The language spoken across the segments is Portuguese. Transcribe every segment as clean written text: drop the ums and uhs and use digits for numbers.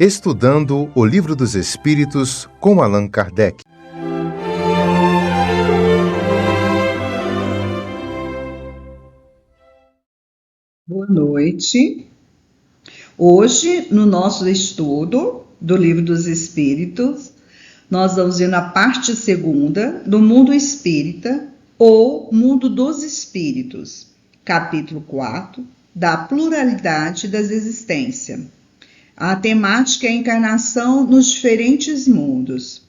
Estudando o Livro dos Espíritos com Allan Kardec. Boa noite. Hoje, no nosso estudo do Livro dos Espíritos, nós vamos ver na parte segunda do Mundo Espírita ou Mundo dos Espíritos, capítulo 4, da pluralidade das existências. A temática é a encarnação nos diferentes mundos.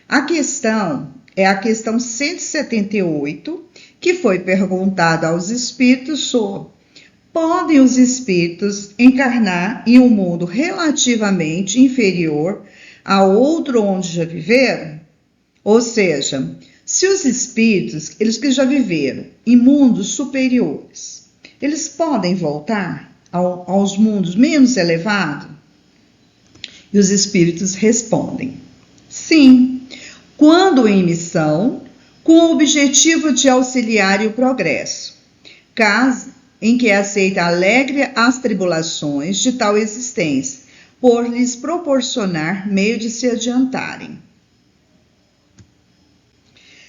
A questão é a questão 178, que foi perguntada aos espíritos sobre: podem os espíritos encarnar em um mundo relativamente inferior a outro onde já viveram? Ou seja, se os espíritos, eles que já viveram em mundos superiores, eles podem voltar aos mundos menos elevados? E os espíritos respondem: sim, quando em missão, com o objetivo de auxiliar o progresso, caso em que aceita alegre as tribulações de tal existência, por lhes proporcionar meio de se adiantarem.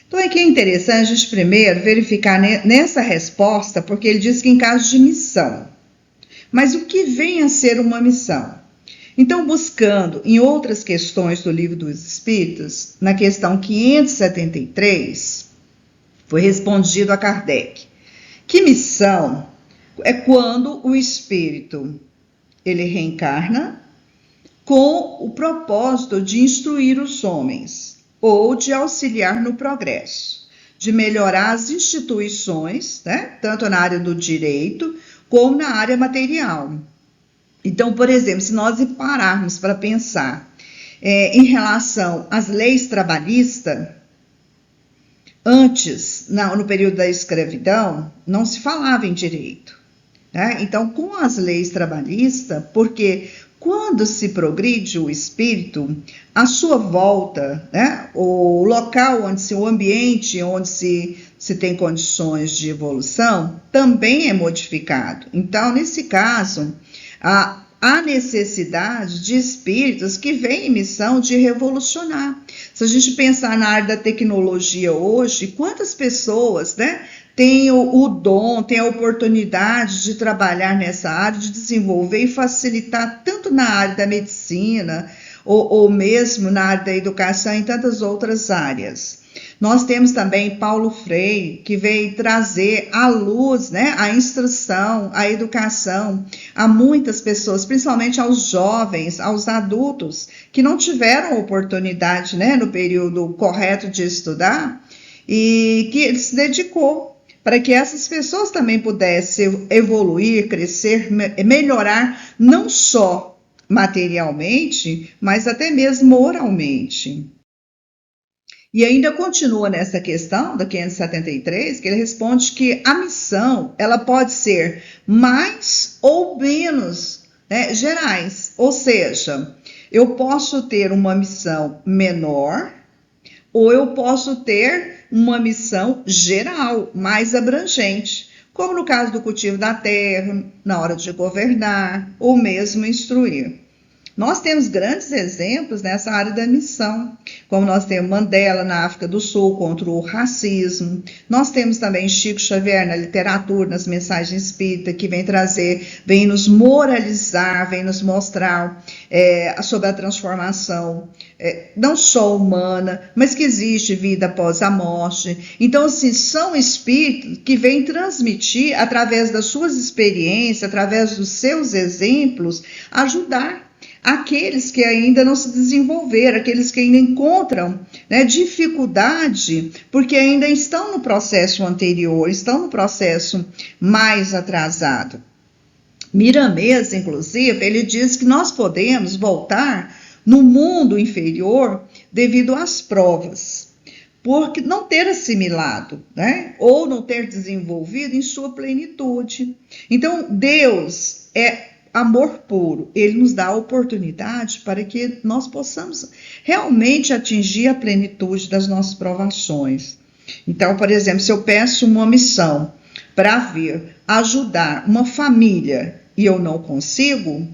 Então aqui é interessante a gente primeiro verificar nessa resposta, porque ele diz que em caso de missão. Mas o que vem a ser uma missão? Então, buscando em outras questões do Livro dos Espíritos, na questão 573, foi respondido a Kardec que missão é quando o espírito ele reencarna com o propósito de instruir os homens ou de auxiliar no progresso, de melhorar as instituições, né, tanto na área do direito como na área material. Então, por exemplo, se nós pararmos para pensar em relação às leis trabalhistas, antes, no período da escravidão, não se falava em direito, né? Então, com as leis trabalhistas, porque quando se progride o espírito, a sua volta, né, o local o ambiente onde se tem condições de evolução, também é modificado. Então, nesse caso, há necessidade de espíritos que vêm em missão de revolucionar. Se a gente pensar na área da tecnologia hoje, quantas pessoas, né, têm o dom, têm a oportunidade de trabalhar nessa área, de desenvolver e facilitar tanto na área da medicina ou mesmo na área da educação e tantas outras áreas. Nós temos também Paulo Freire, que veio trazer à luz, né, a instrução, a educação a muitas pessoas, principalmente aos jovens, aos adultos, que não tiveram oportunidade, né, no período correto de estudar, e que ele se dedicou para que essas pessoas também pudessem evoluir, crescer, melhorar, não só materialmente, mas até mesmo moralmente. E ainda continua nessa questão da 573, que ele responde que a missão ela pode ser mais ou menos, né, gerais. Ou seja, eu posso ter uma missão menor ou eu posso ter uma missão geral, mais abrangente, como no caso do cultivo da terra, na hora de governar ou mesmo instruir. Nós temos grandes exemplos nessa área da missão, como nós temos Mandela na África do Sul contra o racismo. Nós temos também Chico Xavier na literatura, nas mensagens espíritas, que vem nos moralizar, vem nos mostrar sobre a transformação, não só humana, mas que existe vida após a morte. Então, assim, são espíritos que vêm transmitir, através das suas experiências, através dos seus exemplos, ajudar aqueles que ainda não se desenvolveram, aqueles que ainda encontram, né, dificuldade, porque ainda estão no processo anterior, estão no processo mais atrasado. Miramês, inclusive, ele diz que nós podemos voltar no mundo inferior devido às provas, porque não ter assimilado, né, ou não ter desenvolvido em sua plenitude. Então, Deus é amor puro, ele nos dá a oportunidade para que nós possamos realmente atingir a plenitude das nossas provações. Então, por exemplo, se eu peço uma missão para vir ajudar uma família e eu não consigo,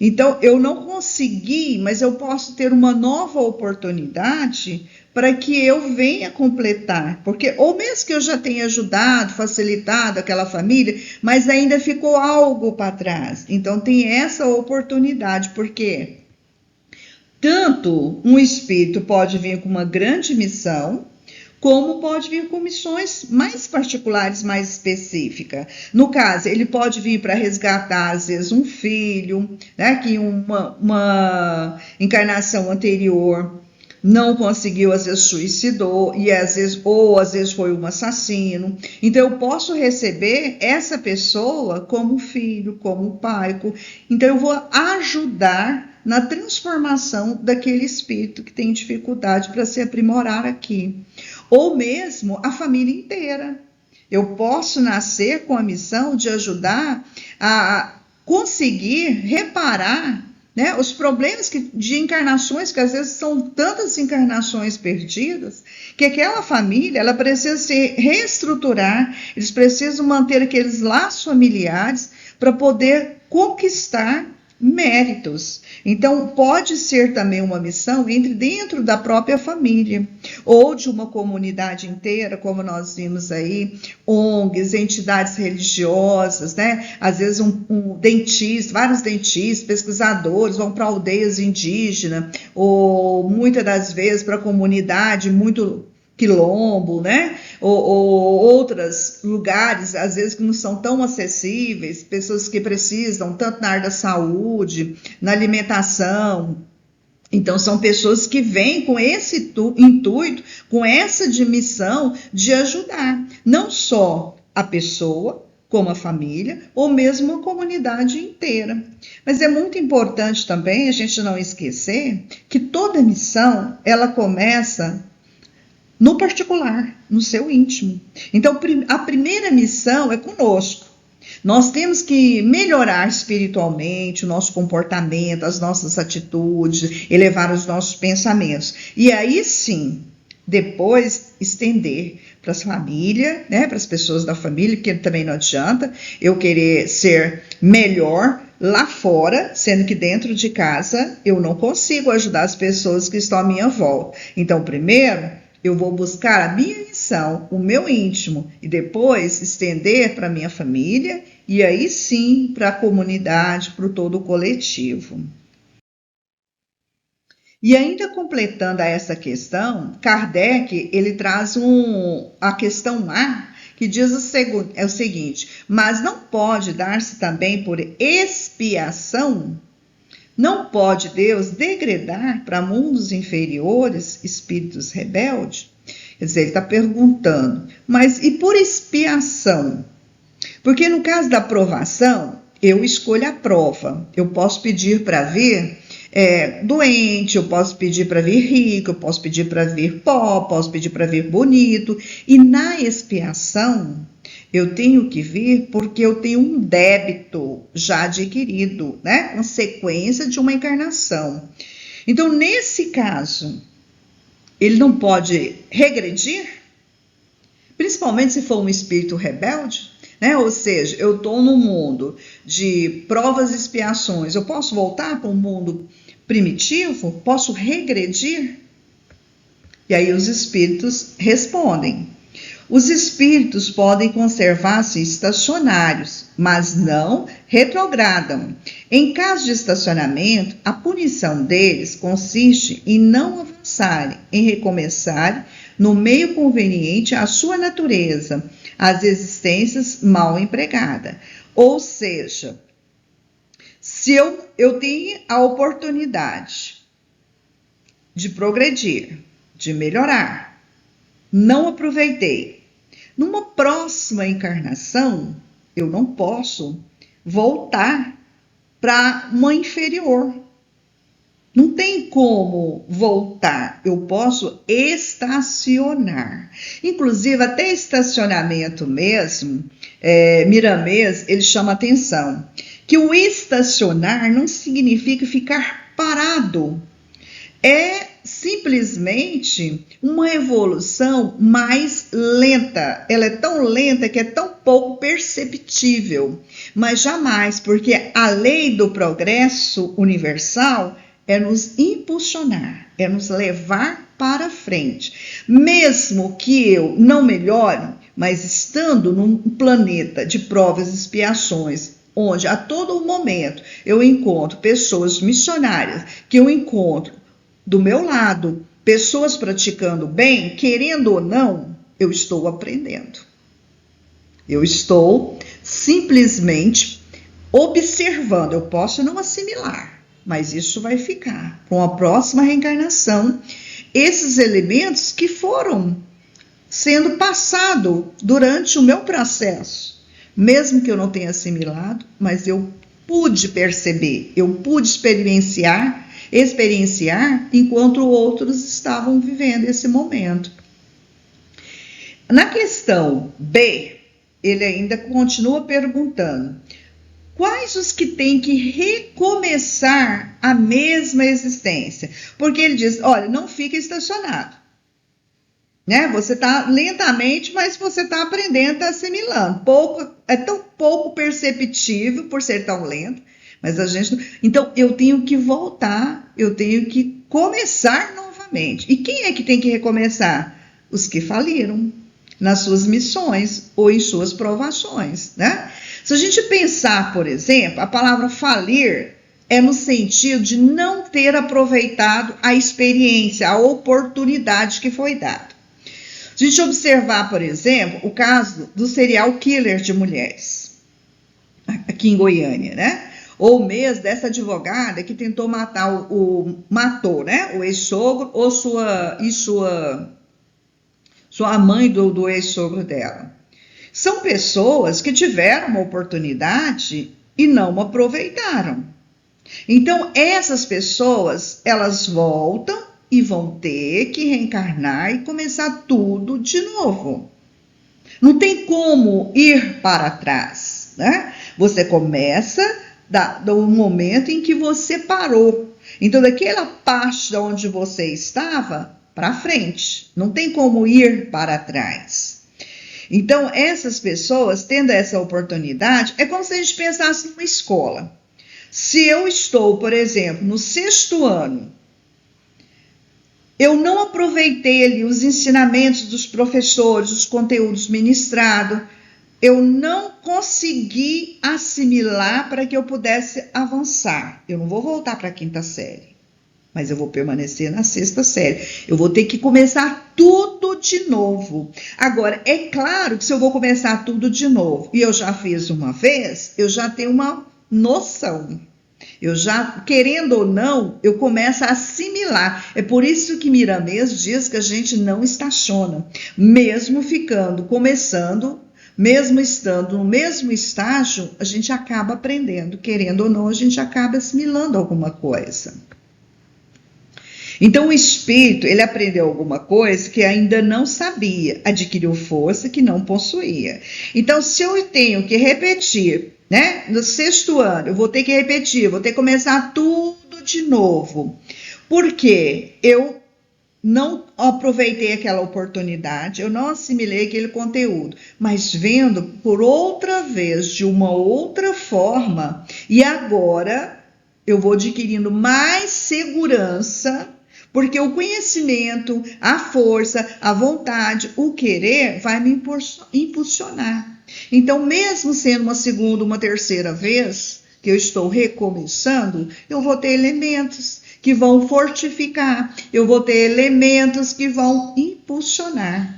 Então, eu não consegui, mas eu posso ter uma nova oportunidade para que eu venha completar. Porque, ou mesmo que eu já tenha ajudado, facilitado aquela família, mas ainda ficou algo para trás. Então, tem essa oportunidade, porque tanto um espírito pode vir com uma grande missão, como pode vir com missões mais particulares, mais específicas. No caso, ele pode vir para resgatar, às vezes, um filho, né, que uma encarnação anterior não conseguiu, às vezes suicidou, e às vezes foi um assassino. Então, eu posso receber essa pessoa como filho, como pai. Então, eu vou ajudar na transformação daquele espírito que tem dificuldade para se aprimorar aqui. Ou mesmo a família inteira. Eu posso nascer com a missão de ajudar a conseguir reparar, né, os problemas de encarnações, que às vezes são tantas encarnações perdidas, que aquela família ela precisa se reestruturar, eles precisam manter aqueles laços familiares para poder conquistar méritos. Então, pode ser também uma missão dentro da própria família, ou de uma comunidade inteira, como nós vimos aí, ONGs, entidades religiosas, né? Às vezes um dentista, vários dentistas, pesquisadores vão para aldeias indígenas, ou muitas das vezes para a comunidade muito quilombo, né? Ou outros lugares, às vezes, que não são tão acessíveis, pessoas que precisam, tanto na área da saúde, na alimentação. Então, são pessoas que vêm com esse intuito, com essa missão de ajudar, não só a pessoa, como a família, ou mesmo a comunidade inteira. Mas é muito importante também a gente não esquecer que toda missão, ela começa no particular, no seu íntimo. Então, a primeira missão é conosco. Nós temos que melhorar espiritualmente o nosso comportamento, as nossas atitudes, elevar os nossos pensamentos. E aí sim, depois estender para as famílias, né, para as pessoas da família, porque também não adianta eu querer ser melhor lá fora, sendo que dentro de casa eu não consigo ajudar as pessoas que estão à minha volta. Então, primeiro, eu vou buscar a minha missão, o meu íntimo, e depois estender para a minha família, e aí sim para a comunidade, para o todo o coletivo. E ainda completando essa questão, Kardec, ele traz a questão A, que diz o seguinte: mas não pode dar-se também por expiação? Não pode Deus degradar para mundos inferiores espíritos rebeldes? Quer dizer, ele está perguntando, mas e por expiação? Porque no caso da provação, eu escolho a prova. Eu posso pedir para vir doente, eu posso pedir para vir rico, eu posso pedir para vir pobre, posso pedir para vir bonito. E na expiação, eu tenho que vir porque eu tenho um débito já adquirido, né? Consequência de uma encarnação. Então, nesse caso, ele não pode regredir, principalmente se for um espírito rebelde, né? Ou seja, eu estou num mundo de provas e expiações, eu posso voltar para um mundo primitivo? Posso regredir? E aí os espíritos respondem: os espíritos podem conservar-se estacionários, mas não retrogradam. Em caso de estacionamento, a punição deles consiste em não avançarem, em recomeçar no meio conveniente à sua natureza, as existências mal empregadas. Ou seja, se eu tenho a oportunidade de progredir, de melhorar, não aproveitei, numa próxima encarnação, eu não posso voltar para uma inferior. Não tem como voltar, eu posso estacionar. Inclusive, até estacionamento mesmo, Miramês, ele chama atenção, que o estacionar não significa ficar parado. é simplesmente uma evolução mais lenta. Ela é tão lenta que é tão pouco perceptível, mas jamais, porque a lei do progresso universal é nos impulsionar, é nos levar para frente. Mesmo que eu não melhore, mas estando num planeta de provas e expiações, onde a todo momento eu encontro pessoas missionárias, que eu encontro do meu lado, pessoas praticando bem, querendo ou não, eu estou aprendendo. Eu estou simplesmente observando. Eu posso não assimilar, mas isso vai ficar com a próxima reencarnação. Esses elementos que foram sendo passados durante o meu processo, mesmo que eu não tenha assimilado, mas eu pude perceber, eu pude experienciar enquanto outros estavam vivendo esse momento. Na questão B, ele ainda continua perguntando: quais os que têm que recomeçar a mesma existência? Porque ele diz, olha, não fica estacionado, né? Você está lentamente, mas você está aprendendo, está assimilando. É tão pouco perceptível por ser tão lento, mas a gente... Então, eu tenho que voltar, eu tenho que começar novamente. E quem é que tem que recomeçar? Os que faliram nas suas missões ou em suas provações, né? Se a gente pensar, por exemplo, a palavra falir é no sentido de não ter aproveitado a experiência, a oportunidade que foi dada. Se a gente observar, por exemplo, o caso do serial killer de mulheres, aqui em Goiânia, né? Ou mesmo dessa advogada que tentou matar matou, né? O ex-sogro ou sua mãe do ex-sogro dela. São pessoas que tiveram uma oportunidade e não aproveitaram. Então, essas pessoas, elas voltam e vão ter que reencarnar e começar tudo de novo. Não tem como ir para trás, né? Você começa do momento em que você parou. Então, daquela parte de onde você estava, para frente. Não tem como ir para trás. Então, essas pessoas, tendo essa oportunidade, é como se a gente pensasse numa escola. Se eu estou, por exemplo, no 6º ano, eu não aproveitei ali os ensinamentos dos professores, os conteúdos ministrados, eu não consegui assimilar para que eu pudesse avançar. Eu não vou voltar para a 5ª série, mas eu vou permanecer na 6ª série. Eu vou ter que começar tudo de novo. Agora, é claro que se eu vou começar tudo de novo, e eu já fiz uma vez, eu já tenho uma noção. Eu já, querendo ou não, eu começo a assimilar. É por isso que Miramês diz que a gente não estaciona. Mesmo começando, mesmo estando no mesmo estágio, a gente acaba aprendendo. Querendo ou não, a gente acaba assimilando alguma coisa. Então, o espírito, ele aprendeu alguma coisa que ainda não sabia, adquiriu força que não possuía. Então, se eu tenho que repetir, né, no 6º ano, eu vou ter que repetir, vou ter que começar tudo de novo, porque eu não aproveitei aquela oportunidade, eu não assimilei aquele conteúdo, mas vendo por outra vez, de uma outra forma, e agora eu vou adquirindo mais segurança, porque o conhecimento, a força, a vontade, o querer vai me impulsionar. Então, mesmo sendo uma 2ª, uma 3ª vez que eu estou recomeçando, eu vou ter elementos que vão fortificar, eu vou ter elementos que vão impulsionar.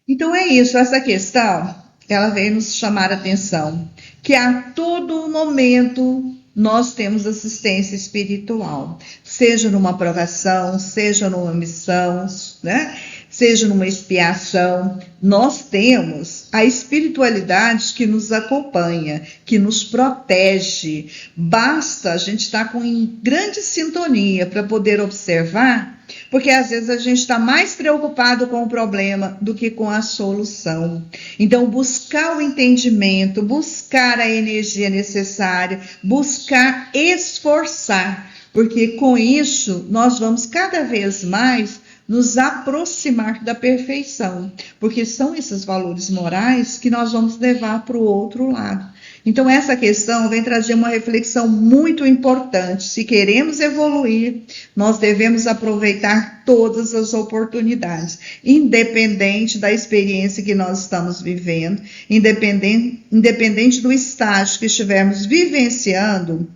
Então, é isso, essa questão, ela veio nos chamar a atenção, que a todo momento nós temos assistência espiritual, seja numa provação, seja numa missão, né? Seja numa expiação, nós temos a espiritualidade que nos acompanha, que nos protege. Basta a gente estar em grande sintonia para poder observar, porque às vezes a gente está mais preocupado com o problema do que com a solução. Então, buscar o entendimento, buscar a energia necessária, buscar esforçar. porque com isso nós vamos cada vez mais nos aproximar da perfeição, porque são esses valores morais que nós vamos levar para o outro lado. Então, essa questão vem trazer uma reflexão muito importante. Se queremos evoluir, nós devemos aproveitar todas as oportunidades, independente da experiência que nós estamos vivendo, independente do estágio que estivermos vivenciando,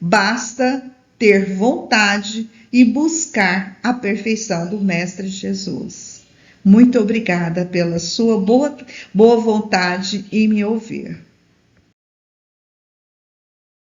basta ter vontade e buscar a perfeição do Mestre Jesus. Muito obrigada pela sua boa vontade em me ouvir.